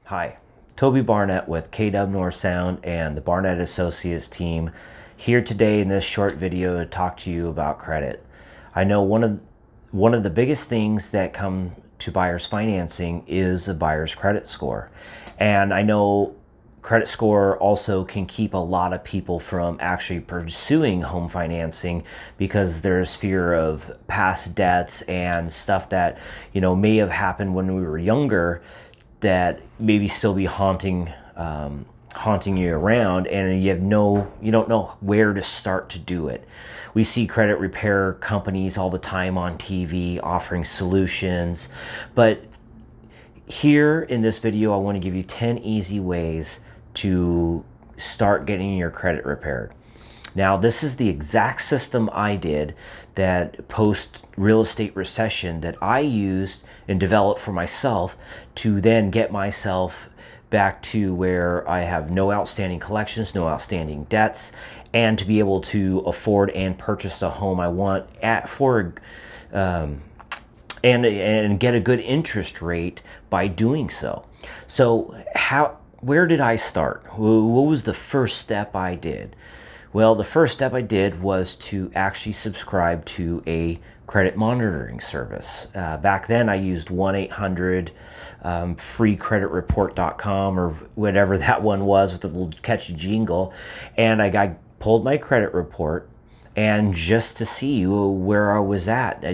Hi, Toby Barnett with KW North Sound and the Barnett Associates team here today in this short video to talk to you about credit. I know one of the biggest things that come to buyers financing is a buyer's credit score. And I know credit score also can keep a lot of people from actually pursuing home financing because there's fear of past debts and stuff that, may have happened when we were younger that maybe still be haunting you around, and you don't know where to start to do it. We see credit repair companies all the time on TV offering solutions, but here in this video I want to give you 10 easy ways to start getting your credit repaired. Now, this is the exact system I did that post real estate recession that I used and developed for myself to then get myself back to where I have no outstanding collections, no outstanding debts, and to be able to afford and purchase the home I want and get a good interest rate by doing so. So where did I start? What was the first step I did? Well, the first step I did was to actually subscribe to a credit monitoring service. Back then I used 1-800 freecreditreport.com or whatever that one was with the little catchy jingle. And I pulled my credit report and just to see where I was at.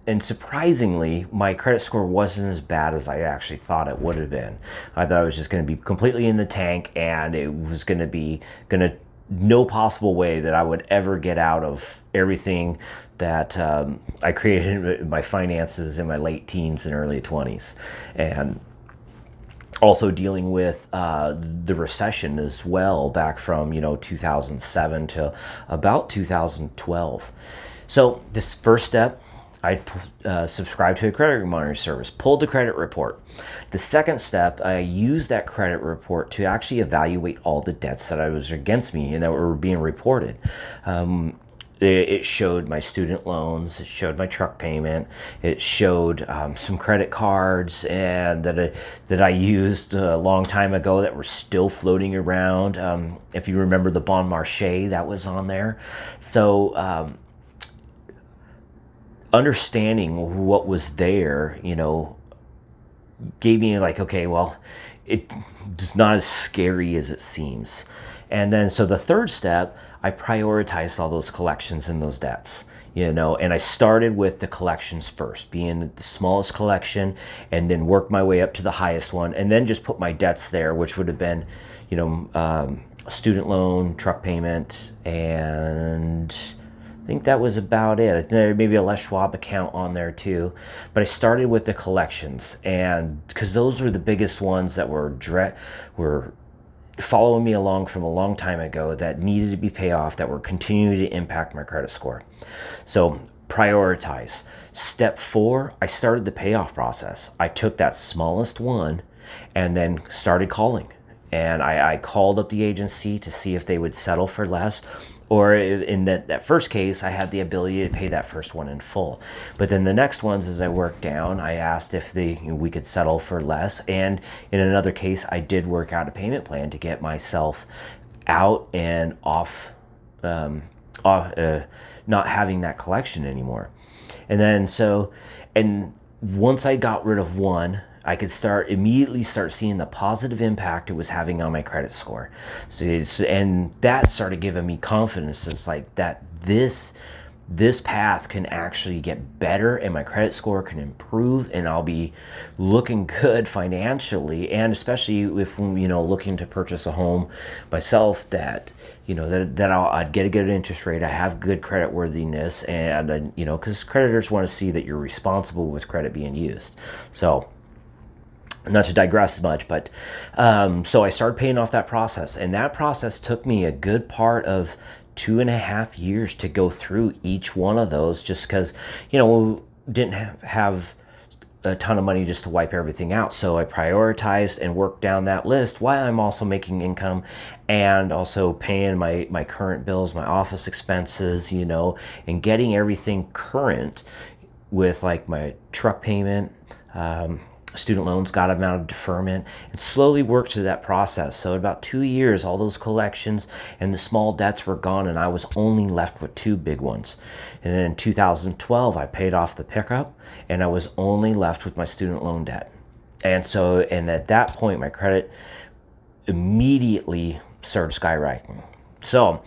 And surprisingly, my credit score wasn't as bad as I actually thought it would have been. I thought it was just going to be completely in the tank, and it was going to be no possible way that I would ever get out of everything that I created in my finances in my late teens and early 20s. And also dealing with the recession as well, back from 2007 to about 2012. So this first step, I subscribed to a credit monitoring service, pulled the credit report. The second step, I used that credit report to actually evaluate all the debts that was against me and that were being reported. It showed my student loans, it showed my truck payment, it showed some credit cards and that I used a long time ago that were still floating around. If you remember the Bon Marché, that was on there. So understanding what was there, gave me like, okay, well, it's not as scary as it seems. And then, so the third step, I prioritized all those collections and those debts, and I started with the collections first, being the smallest collection, and then worked my way up to the highest one, and then just put my debts there, which would have been, student loan, truck payment, and I think that was about it. There maybe a Les Schwab account on there too, but I started with the collections, and because those were the biggest ones that were following me along from a long time ago that needed to be paid off, that were continuing to impact my credit score. So prioritize. Step 4, I started the payoff process. I took that smallest one and then started calling, and I called up the agency to see if they would settle for less. Or in that first case, I had the ability to pay that first one in full. But then the next ones, as I worked down, I asked if we could settle for less. And in another case, I did work out a payment plan to get myself out and off, not having that collection anymore. And then once I got rid of one, I could immediately start seeing the positive impact it was having on my credit score. And that started giving me confidence. It's like that this path can actually get better and my credit score can improve and I'll be looking good financially, and especially if looking to purchase a home myself, that I'd get a good interest rate, I have good credit worthiness, and because creditors want to see that you're responsible with credit being used. So not to digress much, but so I started paying off that process, and that process took me a good part of 2.5 years to go through each one of those, just because we didn't have a ton of money just to wipe everything out. So I prioritized and worked down that list while I'm also making income and also paying my current bills, my office expenses, and getting everything current with like my truck payment, student loans, got them out of deferment, and slowly worked through that process. So in about 2 years, all those collections and the small debts were gone, and I was only left with 2 big ones. And then in 2012, I paid off the pickup, and I was only left with my student loan debt. And so, and at that point, my credit immediately started skyrocketing. So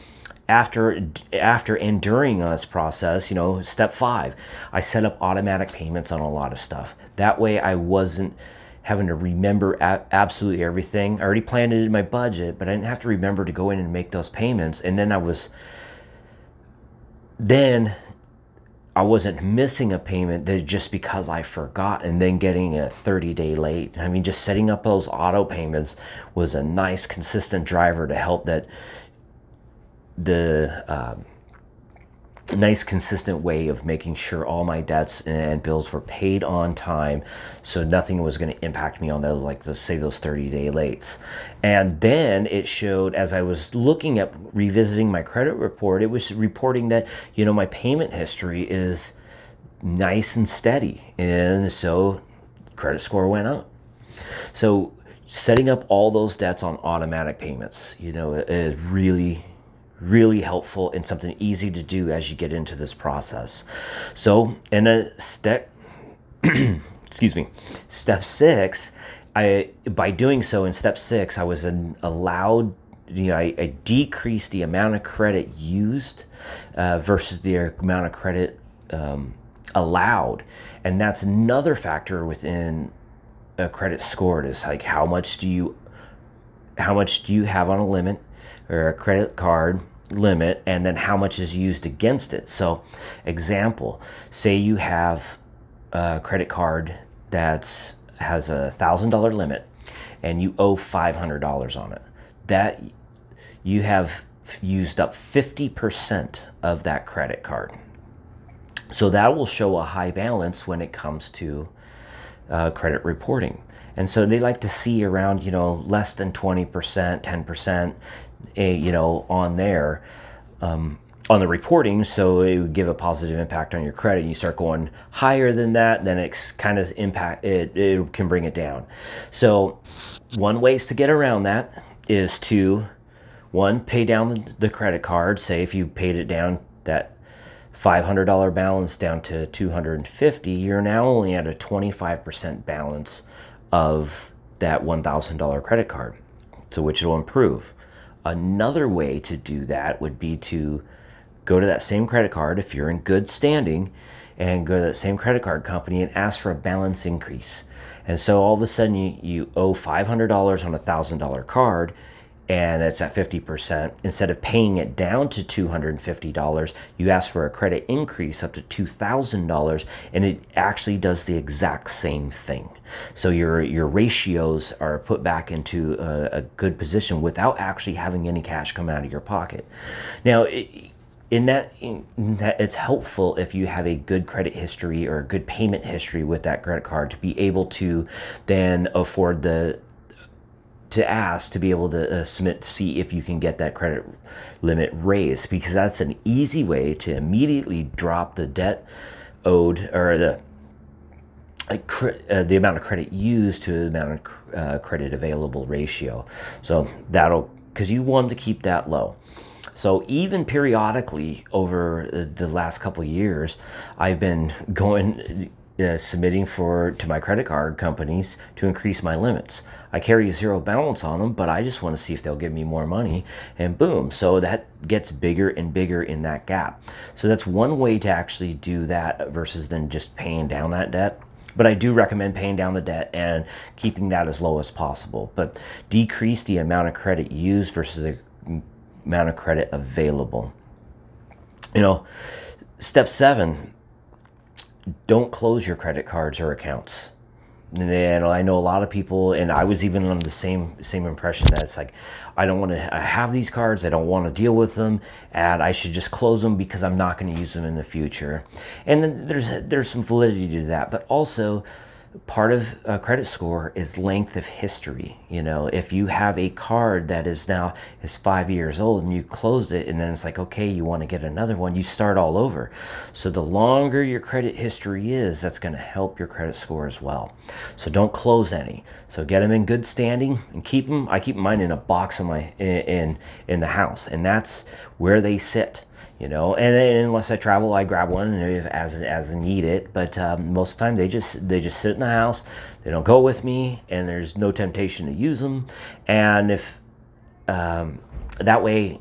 after and during this process, you know, step 5, I set up automatic payments on a lot of stuff. That way I wasn't having to remember absolutely everything. I already planned it in my budget, but I didn't have to remember to go in and make those payments. And then I wasn't missing a payment that just because I forgot and then getting a 30-day late. I mean, just setting up those auto payments was a nice consistent driver to help that nice consistent way of making sure all my debts and bills were paid on time, so nothing was going to impact me on those, like, let's say, those 30-day lates. And then it showed, as I was looking at revisiting my credit report, it was reporting that, you know, my payment history is nice and steady, and so credit score went up. So setting up all those debts on automatic payments, you know, is really helpful and something easy to do as you get into this process. So in a step, excuse me, step 6, by doing so in step 6, I was allowed, you know, I decreased the amount of credit used versus the amount of credit allowed. And that's another factor within a credit score. Is like, how much do you have on a limit or a credit card limit, and then how much is used against it. So example, say you have a credit card that has a $1,000 limit and you owe $500 on it. That you have used up 50% of that credit card. So that will show a high balance when it comes to credit reporting. And so they like to see around, you know, less than 20%, 10%, you know, on there, on the reporting. So it would give a positive impact on your credit. You start going higher than that, then it's kind of it can bring it down. So one ways to get around that is to, one, pay down the credit card. Say if you paid it down, that $500 balance down to $250, you're now only at a 25% balance of that $1,000 credit card, so which will improve. Another way to do that would be to go to that same credit card if you're in good standing, and go to that same credit card company and ask for a balance increase. And so all of a sudden you owe $500 on a $1,000 card, and it's at 50%. Instead of paying it down to $250, you ask for a credit increase up to $2,000, and it actually does the exact same thing. So your ratios are put back into a good position without actually having any cash come out of your pocket. Now, in that it's helpful if you have a good credit history or a good payment history with that credit card to be able to then afford to ask to be able to submit to see if you can get that credit limit raised, because that's an easy way to immediately drop the debt owed, or the amount of credit used to the amount of credit available ratio. So that'll, because you want to keep that low. So even periodically over the last couple of years, I've been submitting to my credit card companies to increase my limits. I carry a zero balance on them, but I just want to see if they'll give me more money, and boom. So that gets bigger and bigger in that gap. So that's one way to actually do that versus then just paying down that debt. But I do recommend paying down the debt and keeping that as low as possible. But decrease the amount of credit used versus the amount of credit available. You know, step 7, don't close your credit cards or accounts. And I know a lot of people, and I was even under the same impression that it's like, I don't want to have these cards, I don't want to deal with them, and I should just close them because I'm not going to use them in the future. And then there's some validity to that, but also part of a credit score is length of history. You know, if you have a card that is 5 years old and you close it and then it's like, okay, you want to get another one, you start all over. So the longer your credit history is, that's going to help your credit score as well. So don't close any. So get them in good standing and keep them. I keep mine in a box in the house, and that's where they sit. You know, and unless I travel, I grab one as I need it. But most of the time, they just sit in the house. They don't go with me, and there's no temptation to use them. And if that way,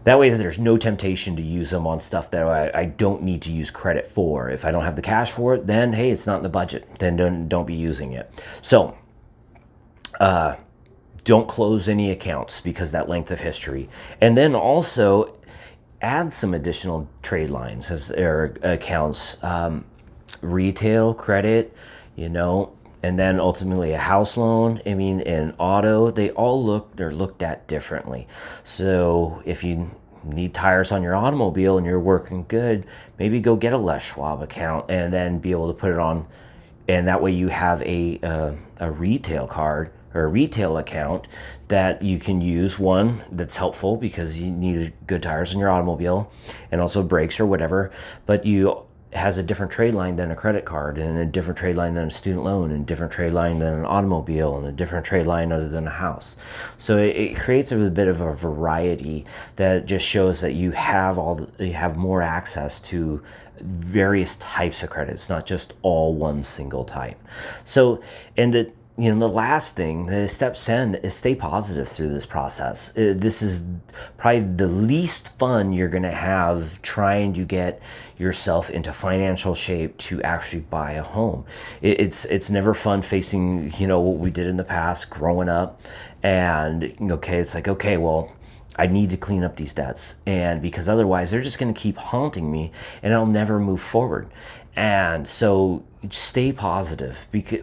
there's no temptation to use them on stuff that I don't need to use credit for. If I don't have the cash for it, then hey, it's not in the budget. Then don't be using it. So. Don't close any accounts because that length of history. And then also add some additional trade lines or accounts, retail credit, you know, and then ultimately a house loan. I mean, and auto, they're looked at differently. So if you need tires on your automobile and you're working good, maybe go get a Les Schwab account and then be able to put it on. And that way you have a retail card or a retail account that you can use. One that's helpful because you need good tires in your automobile and also brakes or whatever, but has a different trade line than a credit card, and a different trade line than a student loan, and a different trade line than an automobile, and a different trade line other than a house. So it creates a bit of a variety that just shows that you have more access to various types of credits, not just all one single type. So, and the last thing, the step 10, is stay positive through this process. This is probably the least fun you're going to have trying to get yourself into financial shape to actually buy a home. It's never fun facing, what we did in the past growing up, and okay, it's like, okay, well, I need to clean up these debts, and because otherwise they're just going to keep haunting me and I'll never move forward. And so stay positive, because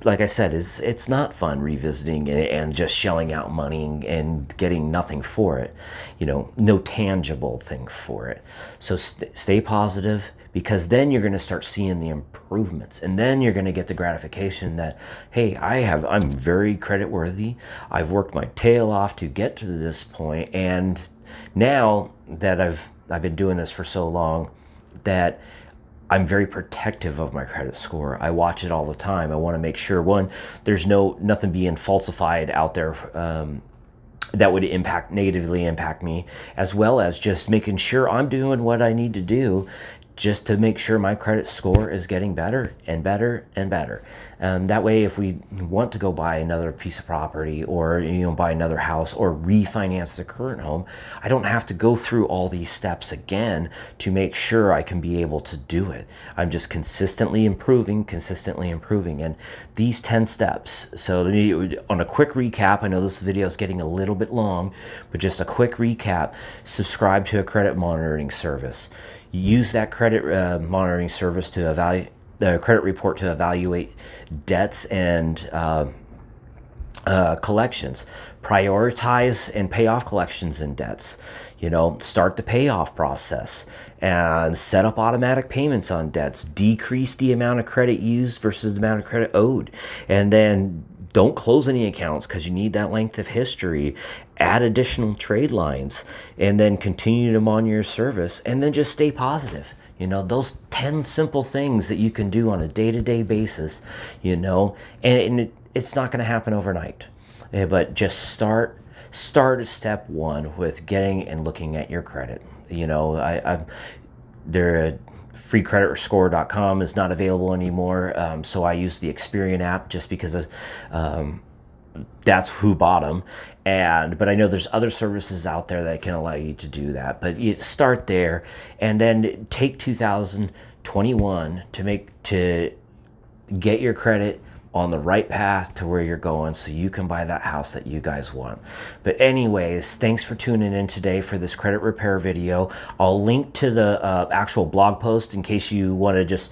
like I said, it's not fun revisiting and just shelling out money and getting nothing for it, no tangible thing for it. So stay positive, because then you're going to start seeing the improvements, and then you're going to get the gratification that, hey, I'm very credit worthy. I've worked my tail off to get to this point, and now that I've been doing this for so long, that I'm very protective of my credit score. I watch it all the time. I want to make sure, one, there's nothing being falsified out there that would negatively impact me, as well as just making sure I'm doing what I need to do just to make sure my credit score is getting better and better and better. That way, if we want to go buy another piece of property, or buy another house, or refinance the current home, I don't have to go through all these steps again to make sure I can be able to do it. I'm just consistently improving. And these 10 steps, so let me, on a quick recap, I know this video is getting a little bit long, but just a quick recap: subscribe to a credit monitoring service. Use that credit monitoring service to evaluate the credit report to evaluate debts and collections. Prioritize and pay off collections and debts. Start the payoff process and set up automatic payments on debts. Decrease the amount of credit used versus the amount of credit owed. And then don't close any accounts because you need that length of history. Add additional trade lines, and then continue to monitor your service, and then just stay positive. Those 10 simple things that you can do on a day-to-day basis, and it's not going to happen overnight. But just start step 1 with getting and looking at your credit. freecreditscore.com is not available anymore, so I use the Experian app just because that's who bought them. But I know there's other services out there that can allow you to do that. But you start there, and then take 2021 to get your credit on the right path to where you're going, so you can buy that house that you guys want. But anyways, thanks for tuning in today for this credit repair video. I'll link to the actual blog post in case you want to just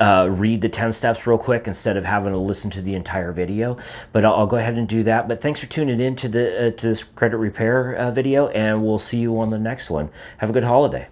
read the 10 steps real quick instead of having to listen to the entire video. But I'll go ahead and do that. But thanks for tuning in to this credit repair video, and we'll see you on the next one. Have a good holiday.